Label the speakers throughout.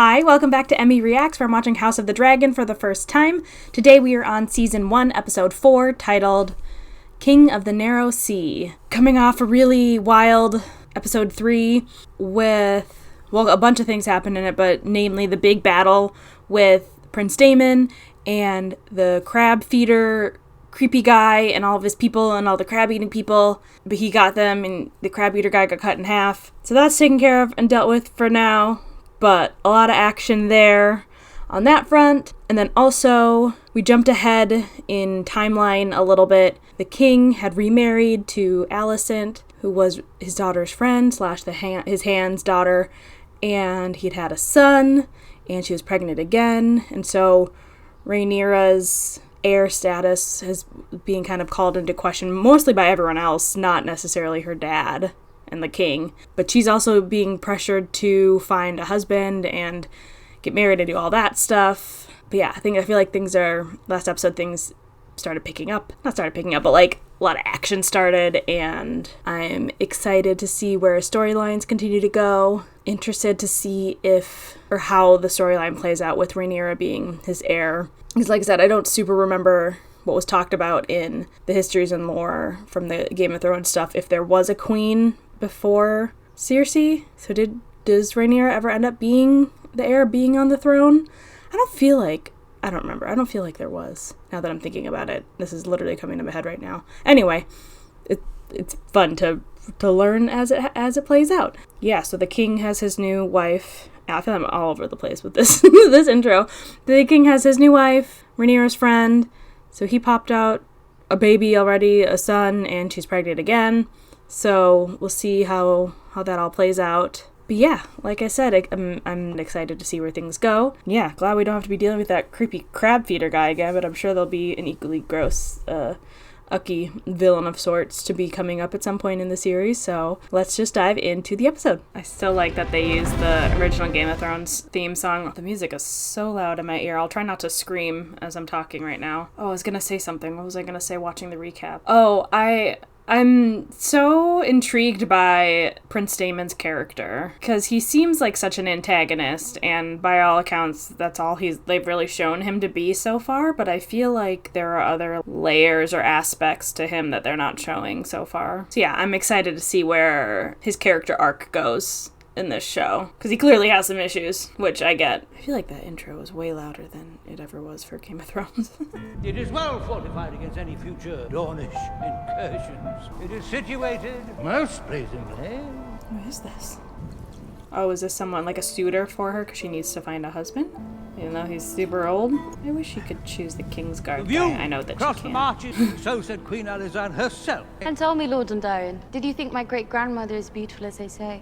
Speaker 1: Hi, welcome back to Emmy Reacts, where I'm watching House of the Dragon for the first time. Today we are on Season 1, Episode 4, titled King of the Narrow Sea. Coming off a really wild Episode 3 with, well, a bunch of things happened in it, but namely the big battle with Prince Daemon and the crab feeder creepy guy and all of his people and all the crab eating people, but he got them and the crab eater guy got cut in half. So that's taken care of and dealt with for now. But a lot of action there on that front. And then also, we jumped ahead in timeline a little bit. The king had remarried to Alicent, who was his daughter's friend / his hand's daughter. And he'd had a son, and she was pregnant again. And so Rhaenyra's heir status is being kind of called into question, mostly by everyone else, not necessarily her dad and the king, but she's also being pressured to find a husband and get married and do all that stuff. But yeah, I feel like last episode things started picking up. Not started picking up, but like a lot of action started, and I'm excited to see where storylines continue to go. Interested to see how the storyline plays out with Rhaenyra being his heir. Because like I said, I don't super remember what was talked about in the histories and lore from the Game of Thrones stuff, if there was a queen before Cersei. So does Rhaenyra ever end up being the heir, being on the throne? I don't feel like there was, now that I'm thinking about it. This is literally coming to my head right now. Anyway, it's fun to learn as it plays out. Yeah, so the king has his new wife. I feel like I'm all over the place with this this intro. The king has his new wife, Rhaenyra's friend. So he popped out a baby already, a son, and she's pregnant again. So we'll see how that all plays out. But yeah, like I said, I'm excited to see where things go. Yeah, glad we don't have to be dealing with that creepy crab feeder guy again, but I'm sure there'll be an equally gross, ucky villain of sorts to be coming up at some point in the series. So let's just dive into the episode. I still like that they use the original Game of Thrones theme song. The music is so loud in my ear. I'll try not to scream as I'm talking right now. Oh, I was gonna say something. What was I gonna say watching the recap? Oh, I'm so intrigued by Prince Daemon's character, because he seems like such an antagonist, and by all accounts, that's all they've really shown him to be so far, but I feel like there are other layers or aspects to him that they're not showing so far. So yeah, I'm excited to see where his character arc goes in this show, because he clearly has some issues, which I get. I feel like that intro was way louder than it ever was for Game of Thrones.
Speaker 2: It is well fortified against any future Dornish incursions. It is situated most pleasingly.
Speaker 1: Who is this? Oh, is this someone like a suitor for her because she needs to find a husband? Even though he's super old? I wish she could choose the Kingsguard guy. I know that she
Speaker 2: Across
Speaker 1: can.
Speaker 2: the marches, so said Queen Alizan herself.
Speaker 3: And tell me, Lord Dondarrion, did you think my great-grandmother is beautiful as they say?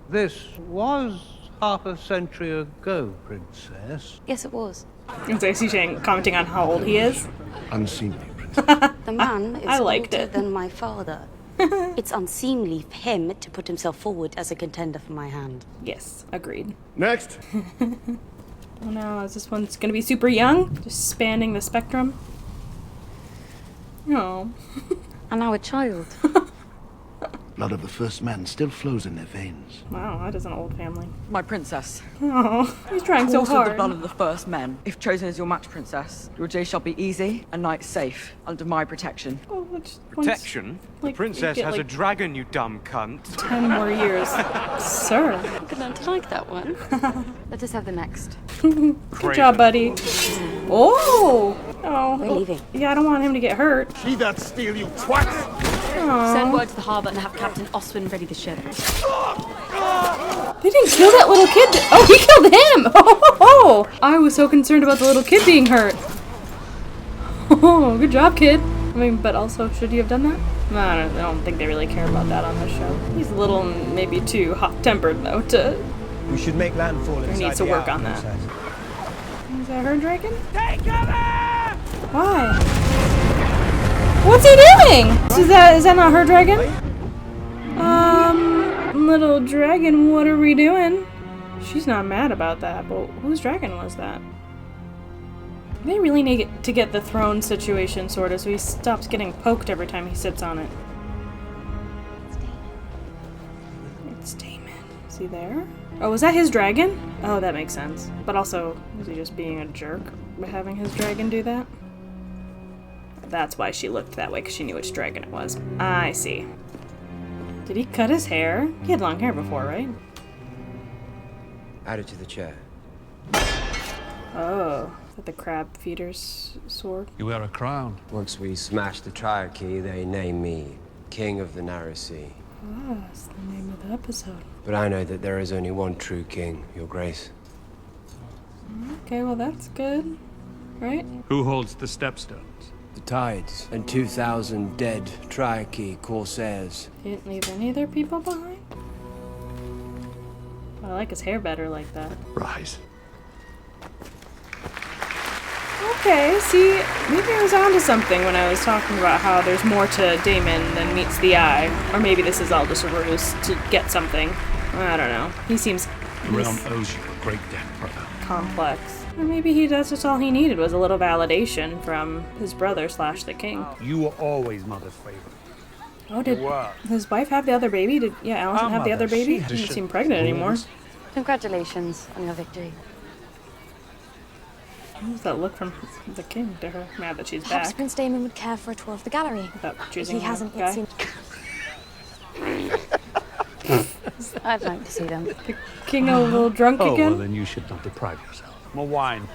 Speaker 2: This was half a century ago, Princess.
Speaker 3: Yes, it was.
Speaker 1: And so she's commenting on how old he is.
Speaker 4: Unseemly, Princess.
Speaker 3: The man is
Speaker 1: I liked
Speaker 3: older
Speaker 1: it.
Speaker 3: than my father. It's unseemly for him to put himself forward as a contender for my hand.
Speaker 1: Yes, agreed.
Speaker 4: Next.
Speaker 1: Oh no, is this one's gonna be super young? Just spanning the spectrum? No.
Speaker 3: And now a child.
Speaker 4: Blood of the first man still flows in their veins.
Speaker 1: Wow, that is an old family.
Speaker 5: My princess.
Speaker 1: Oh, he's trying so
Speaker 5: Course of
Speaker 1: hard.
Speaker 5: the blood of the first men. If chosen as your match, princess, your day shall be easy and night safe under my protection.
Speaker 1: Oh, which
Speaker 6: Protection?
Speaker 1: like,
Speaker 6: the princess
Speaker 1: you get,
Speaker 6: has a
Speaker 1: like,
Speaker 6: dragon, you dumb cunt.
Speaker 1: 10 more years. Sir.
Speaker 3: I'm gonna like that one. Let us have the next.
Speaker 1: Good job, buddy. Oh! Oh.
Speaker 3: We're leaving.
Speaker 1: Yeah, I don't want him to get hurt.
Speaker 4: See that steel, you twat!
Speaker 3: Send word to the harbour and have Captain Oswin ready the ship.
Speaker 1: They didn't kill that little kid. Oh, he killed him! Oh, I was so concerned about the little kid being hurt. Oh, good job, kid. I mean, but also, should you have done that? No, I don't think they really care about that on this show. He's a little, maybe too hot-tempered, though, to...
Speaker 7: We should make landfall inside.
Speaker 1: He needs to
Speaker 7: the
Speaker 1: work
Speaker 7: hour,
Speaker 1: on that.
Speaker 7: Princess.
Speaker 1: Is that her dragon?
Speaker 2: Take cover!
Speaker 1: Why? What's he doing? Is that not her dragon? Little dragon, what are we doing? She's not mad about that, but whose dragon was that? They really need to get the throne situation sorted so he stops getting poked every time he sits on it. It's Daemon. Is he there? Oh, was that his dragon? Oh, that makes sense. But also, was he just being a jerk by having his dragon do that? That's why she looked that way, because she knew which dragon it was. I see. Did he cut his hair? He had long hair before, right?
Speaker 8: Add it to the chair.
Speaker 1: Oh, is that the crab feeder's sword?
Speaker 2: You wear a crown.
Speaker 8: Once we smash the Triarchy, they name me King of the Narrow Sea.
Speaker 1: Oh, that's the name of the episode.
Speaker 8: But I know that there is only one true king, Your Grace.
Speaker 1: Okay, well that's good. Right?
Speaker 6: Who holds the stepstones?
Speaker 8: The tides and 2,000 dead Triarchy corsairs.
Speaker 1: He didn't leave any of their people behind? I like his hair better like that.
Speaker 4: Rise.
Speaker 1: Okay, see, maybe I was onto something when I was talking about how there's more to Damon than meets the eye. Or maybe this is all just a ruse to get something. I don't know. He seems
Speaker 2: The realm owes you a great debt, brother.
Speaker 1: complex. Or maybe that's just all he needed was a little validation from his brother / the king.
Speaker 2: You were always mother's favorite.
Speaker 1: Oh, did
Speaker 2: Wow.
Speaker 1: his wife have the other baby? Did Allison
Speaker 2: Our
Speaker 1: have the other
Speaker 2: mother,
Speaker 1: baby?
Speaker 2: she
Speaker 1: She doesn't
Speaker 2: should-
Speaker 1: seem pregnant anymore.
Speaker 3: Congratulations on your victory.
Speaker 1: What was that look from the king to her? Mad that she's
Speaker 9: Perhaps
Speaker 1: back.
Speaker 9: Prince Damon would care for a tour of the gallery.
Speaker 1: Without
Speaker 9: If
Speaker 1: choosing
Speaker 9: he
Speaker 1: a
Speaker 9: hasn't
Speaker 1: guy.
Speaker 9: yet seen.
Speaker 3: I'd like to see them.
Speaker 1: King a little drunk
Speaker 2: Oh,
Speaker 1: again?
Speaker 2: well, then you should not deprive yourself. More wine.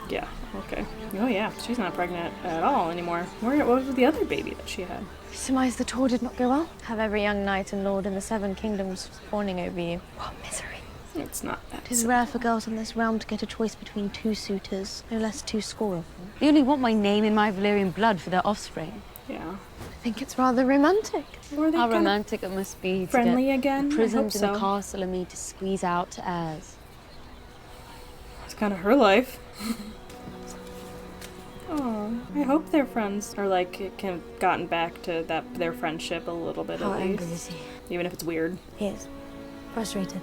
Speaker 1: Yeah, okay. Oh yeah, she's not pregnant at all anymore. What was the other baby that she had?
Speaker 9: Surmise the tour did not go well. Have every young knight and lord in the 7 kingdoms fawning over you. What misery.
Speaker 1: It's not that.
Speaker 9: It is rare for girls in this realm to get a choice between 2 suitors, no less 2 score.
Speaker 3: They only want my name in my Valyrian blood for their offspring.
Speaker 1: Yeah.
Speaker 9: I think it's rather romantic.
Speaker 1: Were they
Speaker 3: How
Speaker 1: kind of
Speaker 3: romantic it must be to
Speaker 1: friendly
Speaker 3: get
Speaker 1: again? I hope
Speaker 3: imprisoned in
Speaker 1: so.
Speaker 3: a castle and me to squeeze out to heirs.
Speaker 1: It's kind of her life. Oh, I hope their friends are like can gotten back to their friendship a little bit
Speaker 9: How
Speaker 1: at
Speaker 9: angry
Speaker 1: least,
Speaker 9: is he?
Speaker 1: even if it's weird.
Speaker 9: He is. Frustrated.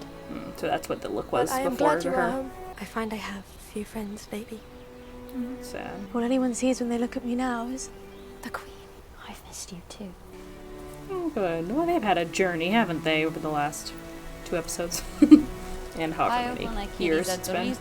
Speaker 1: So that's what the look was
Speaker 9: But I am
Speaker 1: before
Speaker 9: glad
Speaker 1: to
Speaker 9: you are
Speaker 1: her.
Speaker 9: home. I find I have few friends, baby.
Speaker 1: That's sad.
Speaker 9: All anyone sees when they look at me now is the Queen. I've missed you too.
Speaker 1: Oh, good. Well, they've had a journey, haven't they, over the last 2 episodes? And however many years it's been.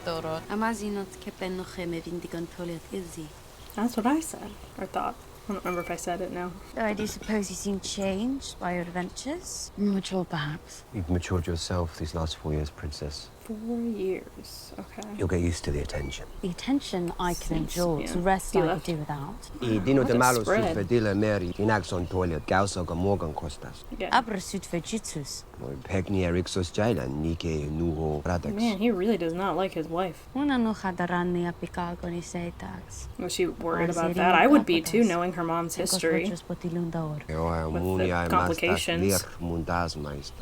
Speaker 1: That's what I said, or thought. I don't remember if I said it now.
Speaker 3: I do suppose you seem changed by your adventures. Mature, perhaps.
Speaker 8: You've matured yourself these last 4 years, Princess.
Speaker 1: 4 years. Okay.
Speaker 8: You'll get used to the attention.
Speaker 3: The attention I can
Speaker 1: Since,
Speaker 3: endure,
Speaker 1: yeah.
Speaker 3: the rest
Speaker 1: You
Speaker 3: I could
Speaker 1: left.
Speaker 3: do without.
Speaker 8: I dino te
Speaker 1: a
Speaker 8: malo
Speaker 1: spread.
Speaker 8: sut vedile meri, inaxon toilet, gausa ga morgan costas.
Speaker 1: Yeah.
Speaker 3: Abrasut vejitsus.
Speaker 8: Pegni erixos jailan, nike nuho radex.
Speaker 1: Man, he really does not like his wife.
Speaker 3: Una no hadarani apicago ni seitax.
Speaker 1: Was she worried about
Speaker 3: Sería
Speaker 1: that? I would be too,
Speaker 3: capaces.
Speaker 1: knowing her mom's history.
Speaker 3: Ecos potilundor.
Speaker 1: With the complications.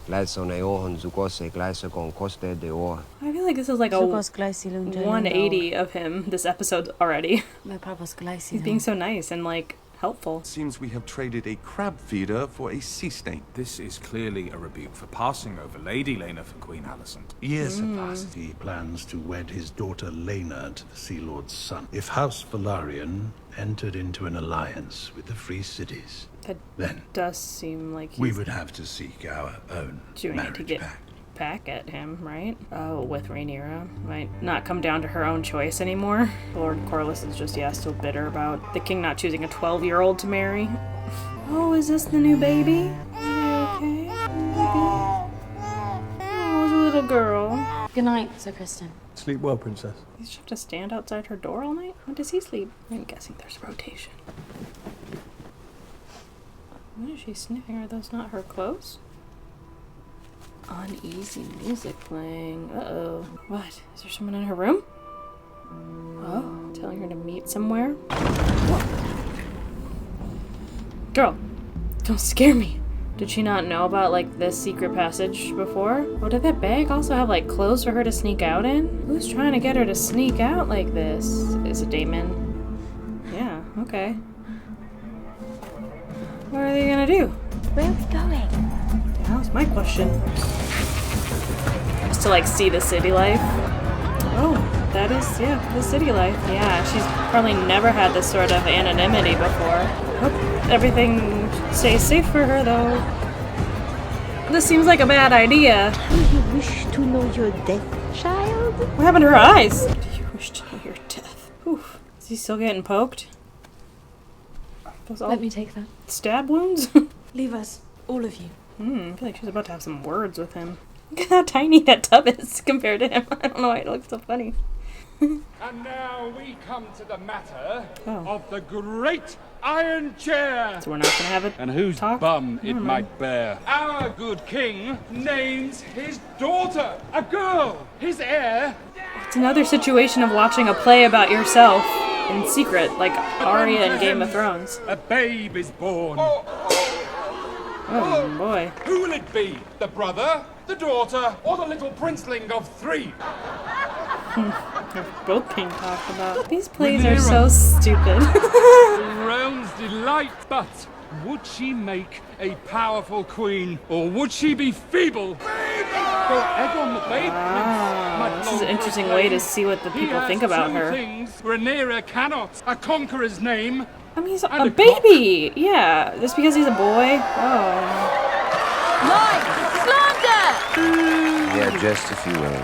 Speaker 8: Gleison eohon zugose gleise con coste de or.
Speaker 1: I feel like this is like a
Speaker 3: Sugos glycilundor.
Speaker 1: 180 of him this episode already.
Speaker 3: Me papos
Speaker 1: He's being so nice and like helpful.
Speaker 10: Seems we have traded a crab feeder for a sea snake.
Speaker 6: This is clearly a rebuke for passing over Lady Lena for Queen Alicent.
Speaker 4: Years have passed. He plans to wed his daughter Lena to the Sea Lord's son. If House Velaryon entered into an alliance with the Free Cities,
Speaker 1: That
Speaker 4: then
Speaker 1: does seem like
Speaker 4: we
Speaker 1: he's
Speaker 4: would have to seek our own
Speaker 1: doing it to
Speaker 4: marriage
Speaker 1: get
Speaker 4: pact.
Speaker 1: back at him, right? Oh, with Rhaenyra. Might not come down to her own choice anymore. Lord Corlys is just, still bitter about the king not choosing a 12-year-old to marry. Oh, is this the new baby? Are you okay? Baby? Oh, it's a little girl.
Speaker 3: Good night, Sir Kristen.
Speaker 7: Sleep well, Princess.
Speaker 1: Does she have to stand outside her door all night? When does he sleep? I'm guessing there's a rotation. What is she sniffing? Are those not her clothes? Uneasy music playing. Uh-oh. What? Is there someone in her room? Oh, telling her to meet somewhere? Whoa. Girl, don't scare me. Did she not know about, like, this secret passage before? Oh, did that bag also have, like, clothes for her to sneak out in? Who's trying to get her to sneak out like this? Is it Damon? Yeah, okay. What are they gonna do?
Speaker 9: Where are we going?
Speaker 1: That was my question. Just to like see the city life. Oh, that is, the city life. Yeah, she's probably never had this sort of anonymity before. Hope everything stays safe for her though. This seems like a bad idea.
Speaker 3: Do you wish to know your death, child?
Speaker 1: What happened to her eyes? Do you wish to know your death? Oof. Is he still getting poked? Those all
Speaker 9: Let me take that.
Speaker 1: stab wounds?
Speaker 9: Leave us, all of you.
Speaker 1: I feel like she's about to have some words with him. Look at how tiny that tub is compared to him. I don't know why it looks so funny.
Speaker 11: And now we come to the matter of the great iron chair.
Speaker 1: So we're not gonna have it.
Speaker 11: And whose
Speaker 1: talk?
Speaker 11: bum it might bear. Our good king names his daughter a girl. His heir.
Speaker 1: It's another situation of watching a play about yourself in secret, like Arya in Game of Thrones.
Speaker 11: A babe is born.
Speaker 1: Oh boy.
Speaker 11: Who will it be? The brother, the daughter, or the little princeling of 3?
Speaker 1: They're both being talked about. These plays are so stupid.
Speaker 11: The realm's delight. But would she make a powerful queen, or would she be feeble? For Egon the Babe Prince.
Speaker 1: This is an interesting way to see what the people think about her.
Speaker 11: Things Rhaenyra cannot. A conqueror's name.
Speaker 1: I mean, he's a baby! Yeah, just because he's a boy? Oh.
Speaker 9: Slander!
Speaker 8: Yeah, just if you will.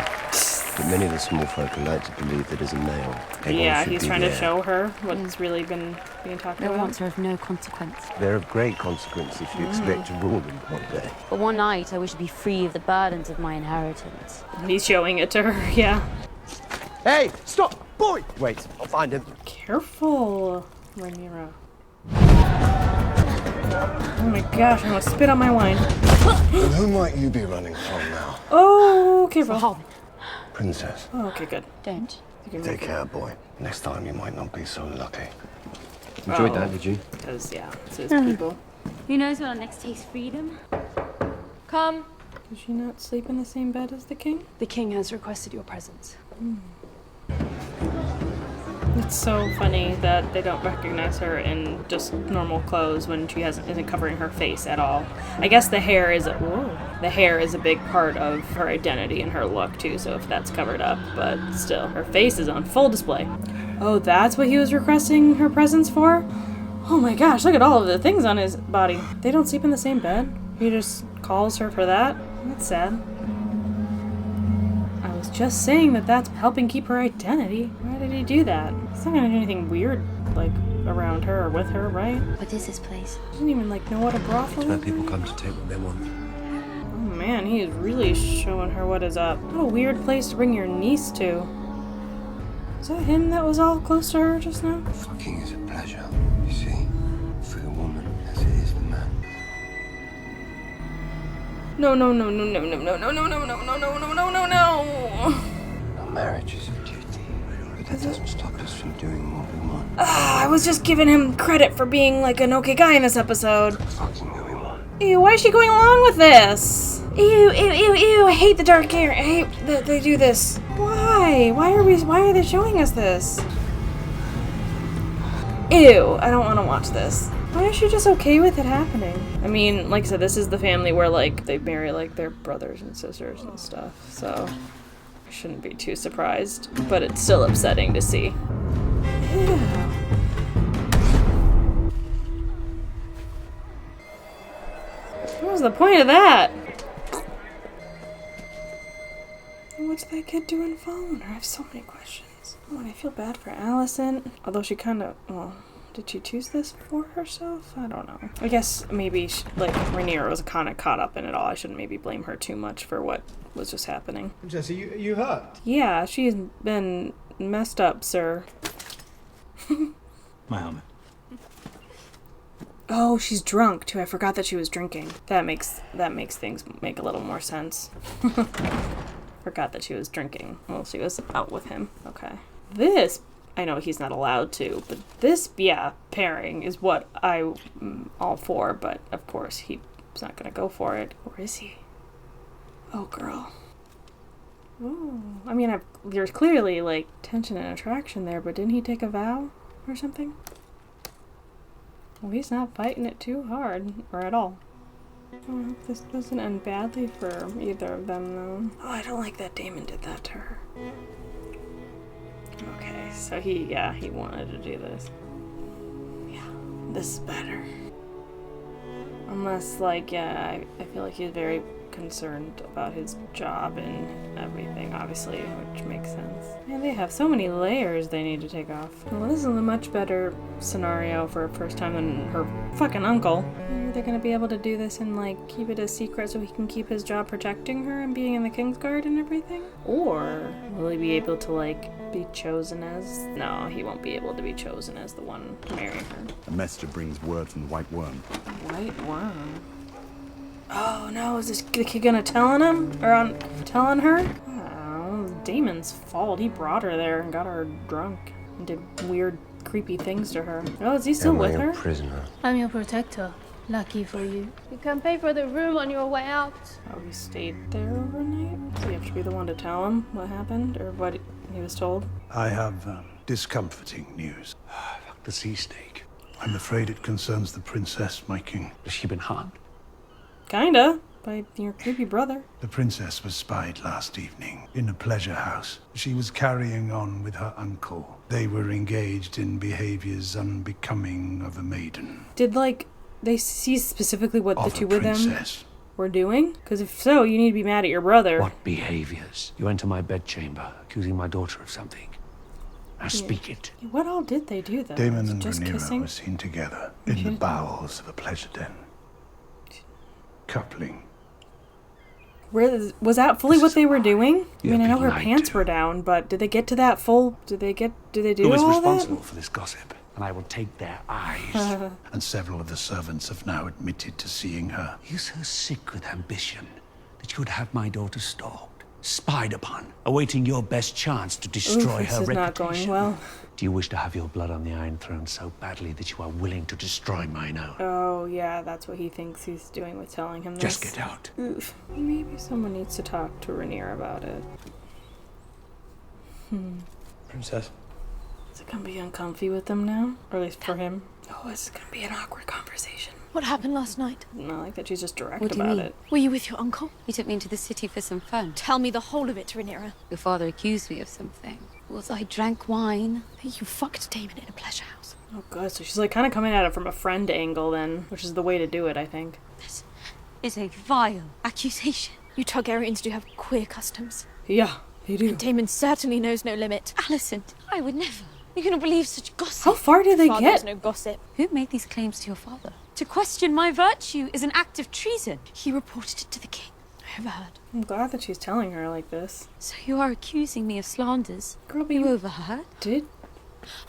Speaker 8: But many of the small folk are like to believe that as a male,
Speaker 1: Yeah, he's trying to show her what's really been being talked
Speaker 3: No
Speaker 1: about.
Speaker 3: wants are of no consequence.
Speaker 8: They're of great consequence if you expect to rule them one day.
Speaker 3: But one night I wish to be free of the burdens of my inheritance.
Speaker 1: And he's showing it to her, yeah.
Speaker 8: Hey, stop! Boy! Wait, I'll find him.
Speaker 1: Careful, Rhaenyra. Oh my gosh, I almost spit on my wine.
Speaker 12: And who might you be running from now?
Speaker 1: Oh, careful.
Speaker 12: Princess.
Speaker 1: Oh, okay, good.
Speaker 3: Don't.
Speaker 12: Take care, boy. Next time you might not be so lucky.
Speaker 8: Enjoyed that, did you?
Speaker 1: Because, yeah, it's his people.
Speaker 3: Who knows when our next taste freedom?
Speaker 9: Come.
Speaker 1: Does she not sleep in the same bed as the king?
Speaker 9: The king has requested your presence.
Speaker 1: It's so funny that they don't recognize her in just normal clothes when she isn't covering her face at all. I guess the hair is a big part of her identity and her look too, so if that's covered up, but still, her face is on full display. Oh, that's what he was requesting her presence for? Oh my gosh, look at all of the things on his body. They don't sleep in the same bed? He just calls her for that? That's sad. I was just saying that that's helping keep her identity. Why did he do that? He's not gonna do anything weird, like, around her or with her, right?
Speaker 3: What is this place?
Speaker 1: He doesn't even, like, know what a brothel is.
Speaker 8: Where people come to take what they want.
Speaker 1: Oh man, he is really showing her what is up. What a weird place to bring your niece to. Is that him that was all close to her just now?
Speaker 12: Fucking is a pleasure, you see. For the woman as it is the man.
Speaker 1: No.
Speaker 12: Our marriage is a duty, but that doesn't stop us from doing what we want.
Speaker 1: I was just giving him credit for being like an okay guy in this episode.
Speaker 12: Fucking who we want.
Speaker 1: Ew, why is she going along with this? Ew, I hate the dark hair. I hate that they do this. Why? Why are they showing us this? Ew, I don't want to watch this. Why is she just okay with it happening? I mean, like I said, this is the family where, like, they marry, like, their brothers and sisters and stuff, so I shouldn't be too surprised, but it's still upsetting to see. Ew. What was the point of that? What's that kid doing following her? I have so many questions. Oh, and I feel bad for Allison, although she kind of, well, did she choose this for herself? I don't know. I guess maybe, Rhaenyra was kind of caught up in it all. I shouldn't maybe blame her too much for what was just happening.
Speaker 7: Jesse, you hurt?
Speaker 1: Yeah, she's been messed up, sir.
Speaker 4: My helmet.
Speaker 1: Oh, she's drunk, too. I forgot that she was drinking. That makes things make a little more sense. Forgot that she was drinking while she was out with him. Okay. This, I know he's not allowed to, but this, yeah, pairing is what I'm all for, but of course he's not gonna go for it. Or is he? Oh, girl. Oh, I mean, there's clearly, like, tension and attraction there, but didn't he take a vow or something? Well, he's not fighting it too hard, or at all. I hope this doesn't end badly for either of them, though. Oh, I don't like that Daemon did that to her. Okay, so he wanted to do this. Yeah, this is better. Unless, like, yeah, I feel like he's very concerned about his job and everything, obviously, which makes sense. Man, they have so many layers they need to take off. Well, this is a much better scenario for a first time than her fucking uncle. Maybe they're gonna be able to do this and, like, keep it a secret so he can keep his job protecting her and being in the Kingsguard and everything? Or will he be able to, like, be chosen as... No, he won't be able to be chosen as the one marrying her.
Speaker 10: A messenger brings word from the White Worm.
Speaker 1: White Worm? Oh no, is this the kid gonna tell on him? Or telling her? Oh, Damon's fault. He brought her there and got her drunk and did weird, creepy things to her. Oh, is he still with her?
Speaker 12: Prisoner.
Speaker 9: I'm your protector. Lucky for you. You can pay for the room on your way out.
Speaker 1: Oh, he stayed there overnight? Does he have to be the one to tell him what happened? Or what he was told?
Speaker 4: I have discomforting news.
Speaker 13: Fuck the sea snake.
Speaker 4: I'm afraid it concerns the princess, my king.
Speaker 13: Has she been harmed?
Speaker 1: Kinda. By your creepy brother.
Speaker 4: The princess was spied last evening in a pleasure house. She was carrying on with her uncle. They were engaged in behaviors unbecoming of a maiden.
Speaker 1: Did, like, they see specifically what the two of them
Speaker 4: princess.
Speaker 1: were doing? Because if so, you need to be mad at your brother.
Speaker 13: What behaviors? You enter my bedchamber, accusing my daughter of something. Now speak it.
Speaker 1: What all did they do, though?
Speaker 4: Damon and
Speaker 1: just
Speaker 4: Rhaenyra
Speaker 1: kissing?
Speaker 4: were seen together in the bowels of a pleasure den. Coupling.
Speaker 1: Was that fully what they were doing? I mean, I know her
Speaker 13: lied
Speaker 1: pants were down, but did they get to that full... Did they do
Speaker 13: Who is
Speaker 1: all
Speaker 13: responsible for this gossip? And I will take their eyes.
Speaker 4: And several of the servants have now admitted to seeing her.
Speaker 13: You're so sick with ambition that you would have my daughter stalked, spied upon, awaiting your best chance to destroy her reputation.
Speaker 1: This is not going well.
Speaker 13: Do you wish to have your blood on the Iron Throne so badly that you are willing to destroy mine own?
Speaker 1: Oh, yeah, that's what he thinks he's doing with telling him this.
Speaker 13: Just get out.
Speaker 1: Oof. Maybe someone needs to talk to Rhaenyra about it.
Speaker 7: Princess.
Speaker 1: Is it gonna be uncomfy with them now? Or at least for him? Oh, it's gonna be an awkward conversation.
Speaker 9: What happened last night?
Speaker 1: I like that she's just direct
Speaker 3: What do you
Speaker 1: about
Speaker 3: mean?
Speaker 1: it.
Speaker 9: Were you with your uncle?
Speaker 3: He took me into the city for some fun.
Speaker 9: Tell me the whole of it, Rhaenyra.
Speaker 3: Your father accused me of something. Was I drank wine?
Speaker 9: You fucked Damon in a pleasure house.
Speaker 1: Oh, good. So she's like kind of coming at it from a friend angle then, which is the way to do it, I think.
Speaker 3: This is a vile accusation.
Speaker 9: You Targaryens do have queer customs.
Speaker 1: Yeah, they do.
Speaker 9: And Damon certainly knows no limit.
Speaker 3: Alicent, I would never. You cannot believe such gossip.
Speaker 1: How far did they
Speaker 9: Father
Speaker 1: get?
Speaker 9: has no gossip.
Speaker 3: Who made these claims to your father? To question my virtue is an act of treason.
Speaker 9: He reported it to the king. I overheard.
Speaker 1: I'm glad that she's telling her like this.
Speaker 3: So you are accusing me of slanders?
Speaker 1: Girl, but
Speaker 3: you overheard?
Speaker 1: Did?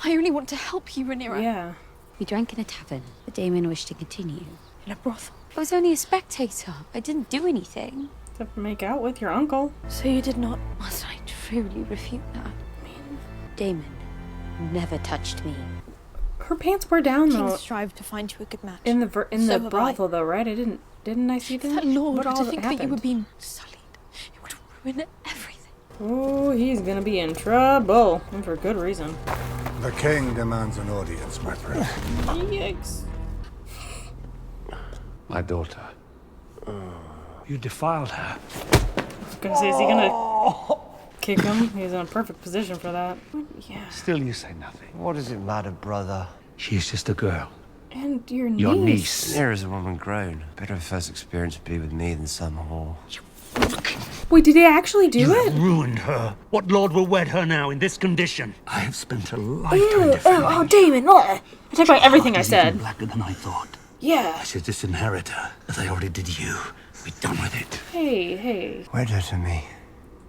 Speaker 9: I only want to help you, Rhaenyra.
Speaker 1: Yeah.
Speaker 3: We drank in a tavern, but Damon wished to continue.
Speaker 9: In a brothel.
Speaker 3: I was only a spectator. I didn't do anything.
Speaker 1: Except for make out with your uncle.
Speaker 9: So you did not?
Speaker 3: Must I truly refute that? I mean, Damon never touched me.
Speaker 1: Her pants were down though.
Speaker 9: Kings strive to find you a good match.
Speaker 1: In the
Speaker 9: So have
Speaker 1: brothel though, right? I didn't I see that?
Speaker 9: That Lord
Speaker 1: What
Speaker 9: were
Speaker 1: all
Speaker 9: to think that you
Speaker 1: happened?
Speaker 9: were being sullied. It would ruin everything.
Speaker 1: Oh, he's gonna be in trouble. And for good reason.
Speaker 12: The king demands an audience, my friend.
Speaker 1: Yikes.
Speaker 13: My daughter. You defiled her.
Speaker 1: I was gonna say, is he gonna kick him? He's in a perfect position for that. Yeah.
Speaker 13: Still you say nothing.
Speaker 8: What does it matter, brother?
Speaker 13: She is just a girl.
Speaker 1: And your niece.
Speaker 13: Your niece.
Speaker 8: Here is a woman grown. Better her first experience would be with me than some whore.
Speaker 1: Wait, did they actually do
Speaker 13: You
Speaker 1: it?
Speaker 13: have ruined her. What lord will wed her now in this condition? I have spent a lifetime defending
Speaker 1: Oh, Damon, I take back everything I
Speaker 13: Heart is even
Speaker 1: said.
Speaker 13: blacker than I thought.
Speaker 1: Yeah.
Speaker 13: I should disinherit her, as I already did you. Be done with it.
Speaker 1: Hey.
Speaker 8: Wed her to me.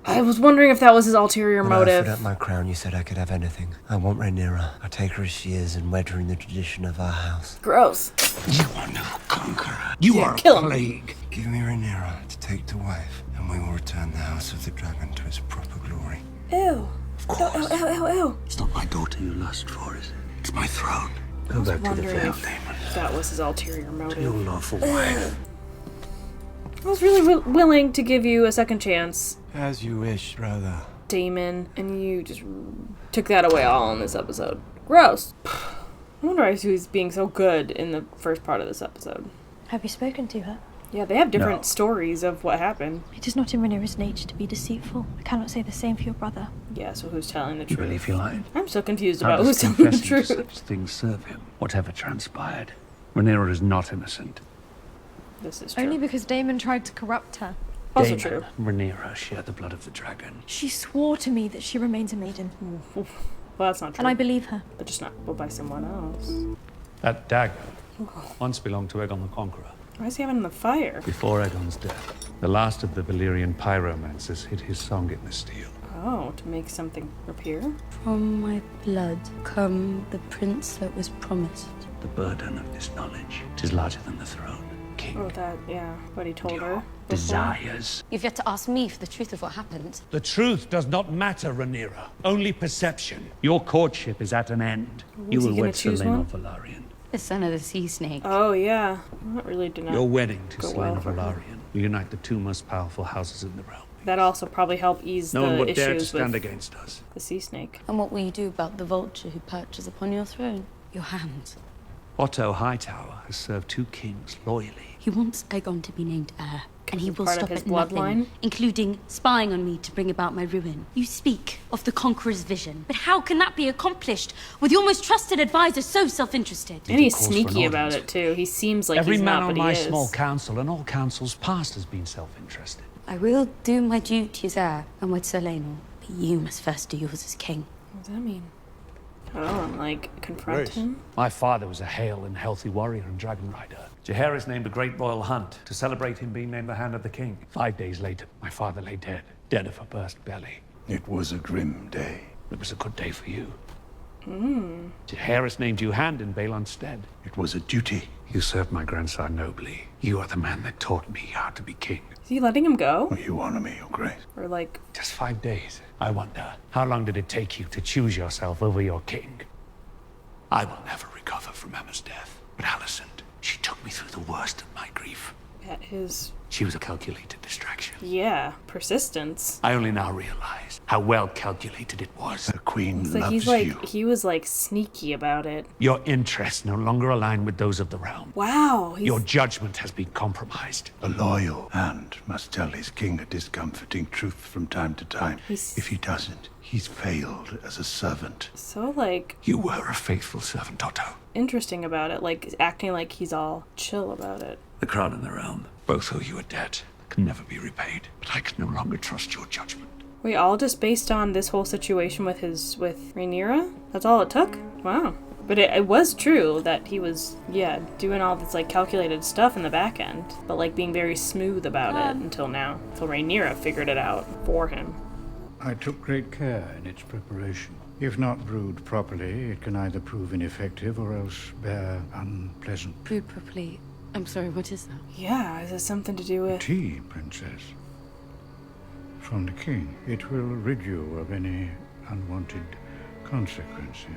Speaker 1: I was wondering if that was his ulterior
Speaker 8: When I
Speaker 1: motive.
Speaker 8: offered up my crown, you said I could have anything. I want Rhaenyra. I'll take her as she is and wed her in the tradition of our house.
Speaker 1: Gross.
Speaker 13: You are no conqueror. You are
Speaker 1: kill
Speaker 13: a
Speaker 1: him.
Speaker 13: plague.
Speaker 8: Give me Rhaenyra to take to wife, and we will return the House of the Dragon to its proper glory.
Speaker 1: Ew.
Speaker 13: Of course.
Speaker 1: Ew.
Speaker 13: It's not my daughter you lust for, is it? It's my throne. Go back to the
Speaker 1: Wondering
Speaker 13: Vale,
Speaker 1: if
Speaker 13: Damon.
Speaker 1: that was his ulterior
Speaker 13: Your
Speaker 1: motive.
Speaker 13: lawful wife.
Speaker 1: I was really willing to give you a second chance,
Speaker 12: As you wish, brother.
Speaker 1: Damon, and you just took that away all in this episode. Gross. I wonder why he was being so good in the first part of this episode.
Speaker 9: Have you spoken to her?
Speaker 1: Yeah, they have different
Speaker 13: No.
Speaker 1: stories of what happened.
Speaker 9: It is not in Rhaenyra's nature to be deceitful. I cannot say the same for your brother.
Speaker 1: Yeah, so who's telling the
Speaker 13: You
Speaker 1: truth?
Speaker 13: believe he lied?
Speaker 1: I'm so confused
Speaker 13: How
Speaker 1: about who's
Speaker 13: does
Speaker 1: telling the
Speaker 13: confessing to
Speaker 1: truth.
Speaker 13: such things serve him? Whatever transpired, Rhaenyra is not innocent.
Speaker 1: This is true.
Speaker 9: Only because Damon tried to corrupt her.
Speaker 1: Also
Speaker 13: Daemon
Speaker 1: true.
Speaker 13: and Rhaenyra share the blood of the dragon.
Speaker 9: She swore to me that she remains a maiden.
Speaker 1: Well, that's not true.
Speaker 9: And I believe her.
Speaker 1: But just not by someone else.
Speaker 13: That dagger once belonged to Aegon the Conqueror.
Speaker 1: Why is he having the fire?
Speaker 13: Before Aegon's death, the last of the Valyrian pyromancers hid his song in the steel.
Speaker 1: Oh, to make something appear?
Speaker 3: From my blood come the prince that was promised.
Speaker 13: The burden of this knowledge, 'tis larger than the throne. King,
Speaker 1: Oh, that, yeah. What he told her. before.
Speaker 13: desires.
Speaker 3: You've yet to ask me for the truth of what happened.
Speaker 13: The truth does not matter, Rhaenyra. Only perception. Your courtship is at an end. You
Speaker 1: is he
Speaker 13: will
Speaker 1: gonna
Speaker 13: wed
Speaker 1: choose
Speaker 13: Selena
Speaker 1: one?
Speaker 13: Velaryon.
Speaker 3: The son of the sea snake.
Speaker 1: Oh, yeah. That really did not
Speaker 13: Your wedding to
Speaker 1: go
Speaker 13: Selena
Speaker 1: well for her.
Speaker 13: Velaryon will unite the two most powerful houses in the realm.
Speaker 1: That also probably helped ease
Speaker 13: No one
Speaker 1: the
Speaker 13: would dare to
Speaker 1: issues
Speaker 13: stand
Speaker 1: with
Speaker 13: against us.
Speaker 1: the sea snake.
Speaker 3: And what will you do about the vulture who perches upon your throne? Your hand.
Speaker 13: Otto Hightower has served two kings loyally.
Speaker 3: He wants Aegon to be named heir. And he will
Speaker 1: Part of
Speaker 3: stop
Speaker 1: his
Speaker 3: at nothing,
Speaker 1: bloodline?
Speaker 3: including spying on me to bring about my ruin. You speak of the Conqueror's vision, but how can that be accomplished with your most trusted advisor so self-interested?
Speaker 1: And he's
Speaker 13: calls for an
Speaker 1: sneaky about
Speaker 13: audience.
Speaker 1: it, too. He seems like
Speaker 13: Every
Speaker 1: he's
Speaker 13: man
Speaker 1: not,
Speaker 13: on
Speaker 1: but
Speaker 13: my
Speaker 1: he is.
Speaker 13: small council and all councils past has been self-interested.
Speaker 3: I will do my duty as heir and with Selena, but you must first do yours as king.
Speaker 1: What does that mean? Oh, and like confront
Speaker 10: Grace.
Speaker 1: him?
Speaker 13: My father was a hale and healthy warrior and dragon rider. Jaehaerys named a great royal hunt to celebrate him being named the Hand of the King. 5 days later, my father lay dead of a burst belly.
Speaker 4: It was a grim day.
Speaker 13: It was a good day for you. Jaehaerys named you Hand in Balon's stead.
Speaker 4: It was a duty.
Speaker 13: You served my grandson nobly. You are the man that taught me how to be king.
Speaker 1: Is he letting him go?
Speaker 4: You honor me, Your Grace.
Speaker 1: Or like,
Speaker 13: Just 5 days. I wonder, how long did it take you to choose yourself over your king? I will never recover from Emma's death. But Alicent, she took me through the worst of my grief.
Speaker 1: at his,
Speaker 13: She was a calculated distraction.
Speaker 1: yeah, persistence?
Speaker 13: I only now realize how well calculated it was.
Speaker 4: The Queen
Speaker 1: It's like
Speaker 4: loves
Speaker 1: he's like,
Speaker 4: you.
Speaker 1: he was like sneaky about it.
Speaker 13: Your interests no longer align with those of the realm.
Speaker 1: Wow. He's,
Speaker 13: Your judgment has been compromised.
Speaker 4: A loyal hand must tell his king a discomforting truth from time to time.
Speaker 1: He's-
Speaker 4: If he doesn't, he's failed as a servant.
Speaker 1: so like
Speaker 13: You were a faithful servant, Otto.
Speaker 1: interesting about it, like acting like he's all chill about it.
Speaker 13: The crown and the realm both owe you a debt that can never be repaid. But I can no longer trust your judgment.
Speaker 1: Wait, all just based on this whole situation with Rhaenyra? That's all it took? Wow. But it was true that he was, yeah, doing all this like calculated stuff in the back end, but like being very smooth about it until now. Until Rhaenyra figured it out for him.
Speaker 14: I took great care in its preparation. If not brewed properly, it can either prove ineffective or else bear unpleasant.
Speaker 3: Brew properly. I'm sorry, what is that?
Speaker 1: Yeah, is it something to do with...
Speaker 14: Tea, Princess. From the king. It will rid you of any unwanted consequences.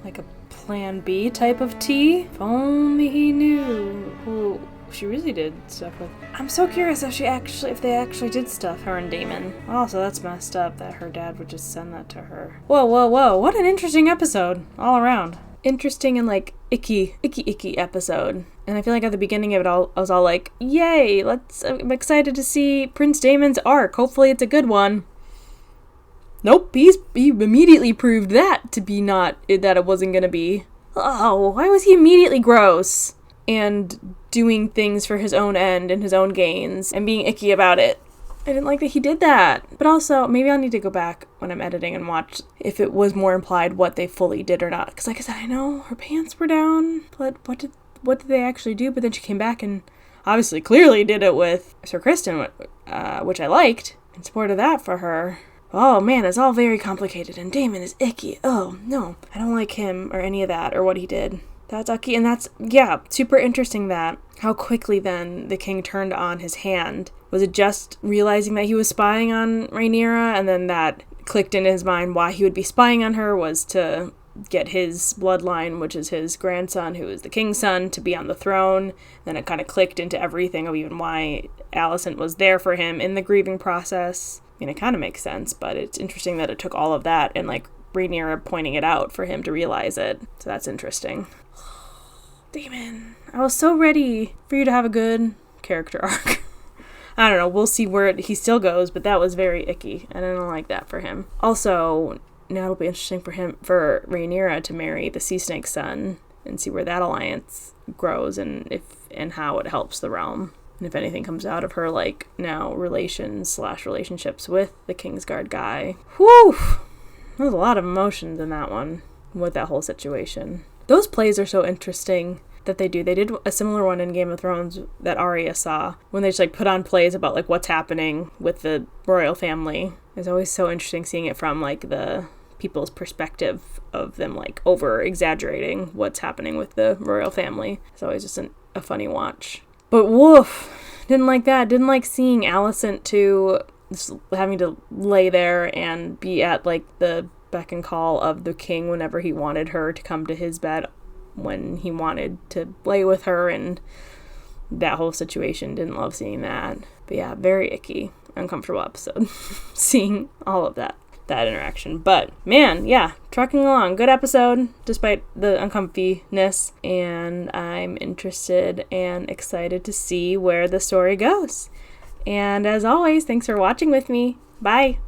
Speaker 1: like a plan B type of tea? If only he knew who she really did stuff with. I'm so curious if they actually did stuff, her and Daemon. Also, that's messed up that her dad would just send that to her. Whoa, whoa, whoa. What an interesting episode all around. Interesting and like icky episode. And I feel like at the beginning of it all, I was all like, yay, I'm excited to see Prince Daemon's arc. Hopefully it's a good one. Nope, he immediately proved that to be that it wasn't gonna be. Oh, why was he immediately gross? And doing things for his own end and his own gains and being icky about it. I didn't like that he did that. But also, maybe I'll need to go back when I'm editing and watch if it was more implied what they fully did or not. Because like I said, I know her pants were down, but what did they actually do? But then she came back and obviously clearly did it with Sir Kristen, which I liked, and supported that for her. Oh man, it's all very complicated, and Daemon is icky. Oh no, I don't like him or any of that or what he did. That's icky, and that's, yeah, super interesting that how quickly then the king turned on his hand. Was it just realizing that he was spying on Rhaenyra, and then that clicked into his mind why he would be spying on her was to get his bloodline, which is his grandson, who is the king's son, to be on the throne. Then it kind of clicked into everything of even why Alicent was there for him in the grieving process. I mean, it kind of makes sense, but it's interesting that it took all of that and like Rhaenyra pointing it out for him to realize it. So that's interesting. Daemon, I was so ready for you to have a good character arc. I don't know, we'll see where he still goes, but that was very icky, and I don't like that for him. Also, now it'll be interesting for Rhaenyra to marry the Sea Snake's son and see where that alliance grows and how it helps the realm. And if anything comes out of her, like, now relationships with the Kingsguard guy. Whew! There's a lot of emotions in that one, with that whole situation. Those plays are so interesting that they do. They did a similar one in Game of Thrones that Arya saw, when they just, like, put on plays about, like, what's happening with the royal family. It's always so interesting seeing it from, like, the people's perspective of them, like, over-exaggerating what's happening with the royal family. It's always just a funny watch. But woof, didn't like that. Didn't like seeing Alicent too, just having to lay there and be at, like, the beck and call of the king whenever he wanted her to come to his bed when he wanted to lay with her, and that whole situation. Didn't love seeing that. But yeah, very icky, uncomfortable episode seeing all of that interaction. But man, yeah, trucking along, good episode despite the uncomfiness, and I'm interested and excited to see where the story goes. And as always, thanks for watching with me. Bye.